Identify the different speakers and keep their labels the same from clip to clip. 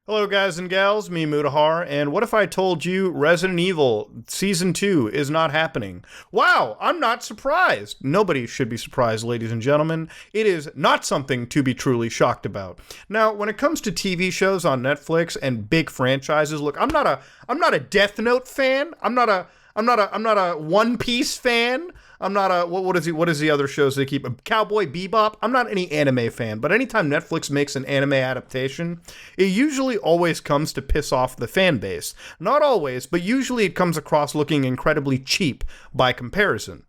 Speaker 1: Hello guys and gals, me Mutahar, and what if I told you Resident Evil Season 2 is not happening? Wow, I'm not surprised. Nobody should be surprised, ladies and gentlemen. It is not something to be truly shocked about. Now, when it comes to TV shows on Netflix and big franchises, look, I'm not a Death Note fan. I'm not a One Piece fan. I'm not a what is the other shows they keep? Cowboy Bebop. I'm not any anime fan, but anytime Netflix makes an anime adaptation, it usually always comes to piss off the fan base. Not always, but usually it comes across looking incredibly cheap by comparison.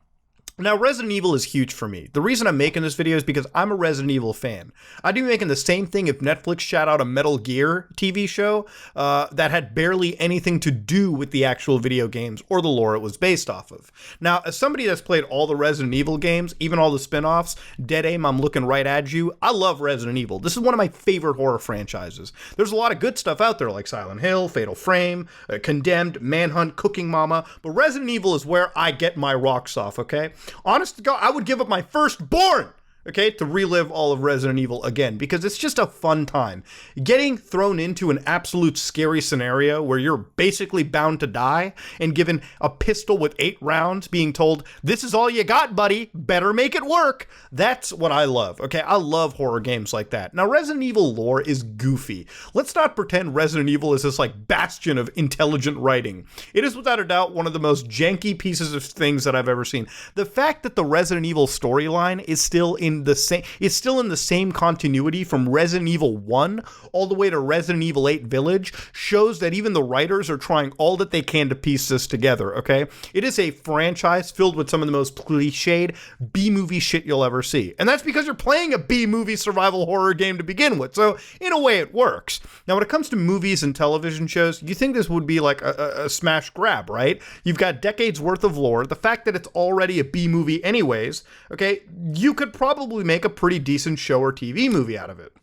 Speaker 1: Now, Resident Evil is huge for me. The reason I'm making this video is because I'm a Resident Evil fan. I'd be making the same thing if Netflix shot out a Metal Gear TV show that had barely anything to do with the actual video games or the lore it was based off of. Now, as somebody that's played all the Resident Evil games, even all the spin-offs, Dead Aim, I'm looking right at you, I love Resident Evil. This is one of my favorite horror franchises. There's a lot of good stuff out there like Silent Hill, Fatal Frame, Condemned, Manhunt, Cooking Mama, but Resident Evil is where I get my rocks off, okay? Honest to God, I would give up my firstborn, okay, to relive all of Resident Evil again, because it's just a fun time. Getting thrown into an absolute scary scenario where you're basically bound to die and given a pistol with 8 rounds being told, this is all you got, buddy, better make it work. That's what I love, okay? I love horror games like that. Now, Resident Evil lore is goofy. Let's not pretend Resident Evil is this like bastion of intelligent writing. It is without a doubt one of the most janky pieces of things that I've ever seen. The fact that the Resident Evil storyline is still in the same continuity from Resident Evil 1 all the way to Resident Evil 8 Village shows that even the writers are trying all that they can to piece this together, okay? It is a franchise filled with some of the most cliched B-movie shit you'll ever see. And that's because you're playing a B-movie survival horror game to begin with, so in a way it works. Now when it comes to movies and television shows, you think this would be like a smash grab, right? You've got decades worth of lore, the fact that it's already a B-movie anyways, okay? You could probably make a pretty decent show or TV movie out of it.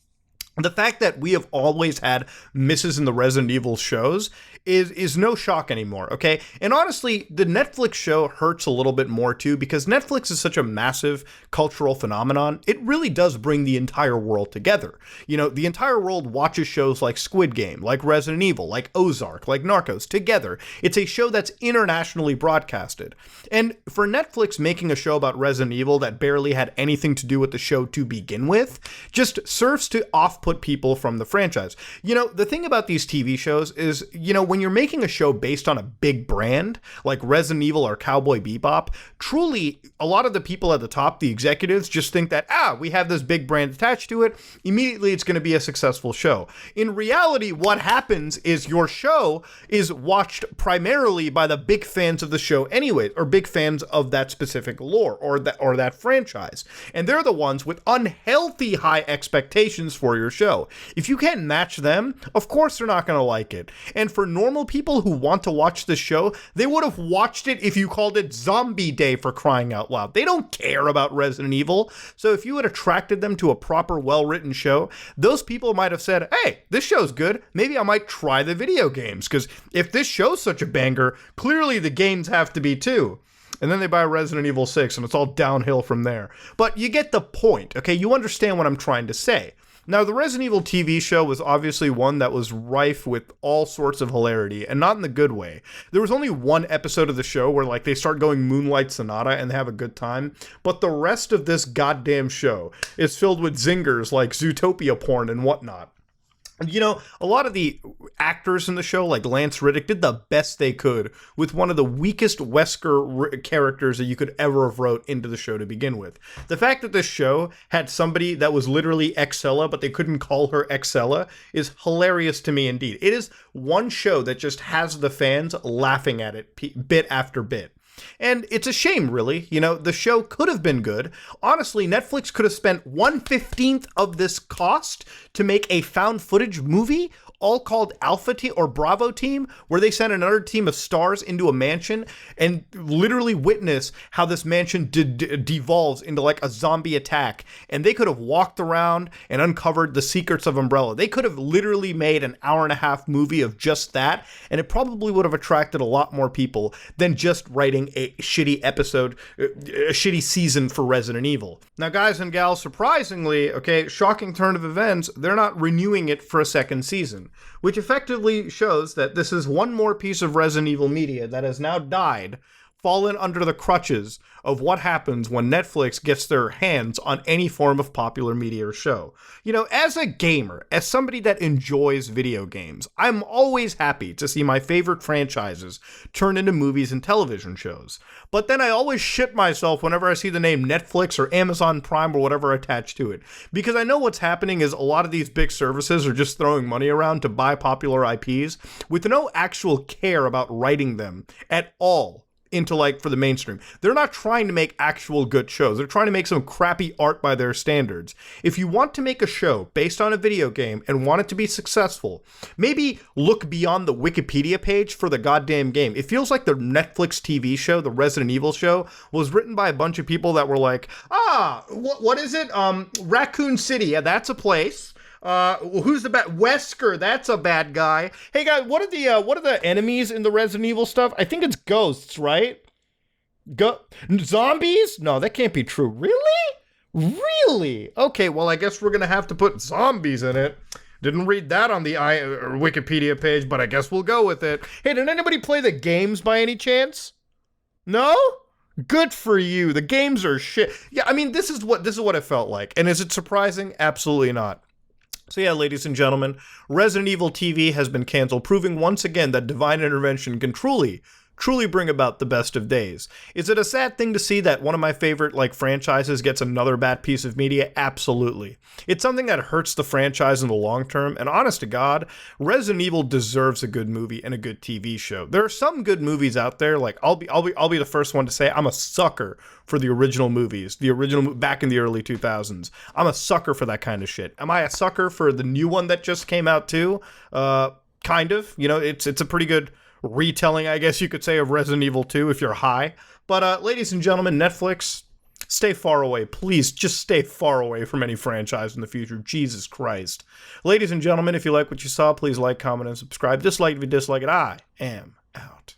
Speaker 1: The fact that we have always had misses in the Resident Evil shows is no shock anymore, okay? And honestly, the Netflix show hurts a little bit more too because Netflix is such a massive cultural phenomenon. It really does bring the entire world together. You know, the entire world watches shows like Squid Game, like Resident Evil, like Ozark, like Narcos together. It's a show that's internationally broadcasted. And for Netflix making a show about Resident Evil that barely had anything to do with the show to begin with just serves to off-put people from the franchise. You know, the thing about these TV shows is, you know, when you're making a show based on a big brand like Resident Evil or Cowboy Bebop, truly a lot of the people at the top, the executives, just think that, we have this big brand attached to it, immediately it's going to be a successful show. In reality, what happens is your show is watched primarily by the big fans of the show anyway, or big fans of that specific lore or that franchise. And they're the ones with unhealthy high expectations for your show. If you can't match them, of course they're not going to like it. And for normal people who want to watch this show, they would have watched it if you called it Zombie Day, for crying out loud. They don't care about Resident Evil. So if you had attracted them to a proper, well-written show, those people might have said, hey, this show's good. Maybe I might try the video games, because if this show's such a banger, clearly the games have to be too. And then they buy Resident Evil 6, and it's all downhill from there. But you get the point, okay? You understand what I'm trying to say. Now, the Resident Evil TV show was obviously one that was rife with all sorts of hilarity, and not in the good way. There was only one episode of the show where, like, they start going Moonlight Sonata and they have a good time, but the rest of this goddamn show is filled with zingers like Zootopia porn and whatnot. You know, a lot of the actors in the show, like Lance Reddick, did the best they could with one of the weakest Wesker characters that you could ever have wrote into the show to begin with. The fact that this show had somebody that was literally Excella, but they couldn't call her Excella, is hilarious to me indeed. It is one show that just has the fans laughing at it bit after bit. And it's a shame, really. You know, the show could have been good. Honestly, Netflix could have spent 1/15 of this cost to make a found footage movie, all called Alpha Team or Bravo Team, where they send another team of stars into a mansion and literally witness how this mansion devolves into like a zombie attack. And they could have walked around and uncovered the secrets of Umbrella. They could have literally made an hour-and-a-half movie of just that, and it probably would have attracted a lot more people than just writing being a shitty episode, a shitty season for Resident Evil. Now, guys and gals, surprisingly, okay, shocking turn of events, they're not renewing it for a second season, which effectively shows that this is one more piece of Resident Evil media that has now died, fallen under the crutches of what happens when Netflix gets their hands on any form of popular media or show. You know, as a gamer, as somebody that enjoys video games, I'm always happy to see my favorite franchises turn into movies and television shows. But then I always shit myself whenever I see the name Netflix or Amazon Prime or whatever attached to it. Because I know what's happening is a lot of these big services are just throwing money around to buy popular IPs with no actual care about writing them at all into, like, for the mainstream. They're not trying to make actual good shows. They're trying to make some crappy art by their standards. If you want to make a show based on a video game and want it to be successful, maybe look beyond the Wikipedia page for the goddamn game. It feels like the Netflix TV show, the Resident Evil show, was written by a bunch of people that were like, what is it? Raccoon City. Yeah, that's a place. Who's the bad? Wesker, that's a bad guy. Hey guys, what are the enemies in the Resident Evil stuff? I think it's ghosts, right? Zombies? No, that can't be true. Really? Okay, well, I guess we're gonna have to put zombies in it. Didn't read that on the Wikipedia page, but I guess we'll go with it. Hey, did anybody play the games by any chance? No? Good for you. The games are shit. Yeah, I mean, this is what it felt like. And is it surprising? Absolutely not. So yeah, ladies and gentlemen, Resident Evil TV has been canceled, proving once again that divine intervention can truly bring about the best of days. Is it a sad thing to see that one of my favorite, like, franchises gets another bad piece of media? Absolutely. It's something that hurts the franchise in the long term, and honest to God, Resident Evil deserves a good movie and a good TV show. There are some good movies out there, like, I'll be the first one to say I'm a sucker for the original movies, back in the early 2000s. I'm a sucker for that kind of shit. Am I a sucker for the new one that just came out too? Kind of. You know, it's a pretty good retelling, I guess you could say, of Resident Evil 2 if you're high. But ladies and gentlemen, Netflix, stay far away. Please, just stay far away from any franchise in the future. Jesus Christ. Ladies and gentlemen, if you like what you saw, please like, comment, and subscribe. Dislike if you dislike it. I am out.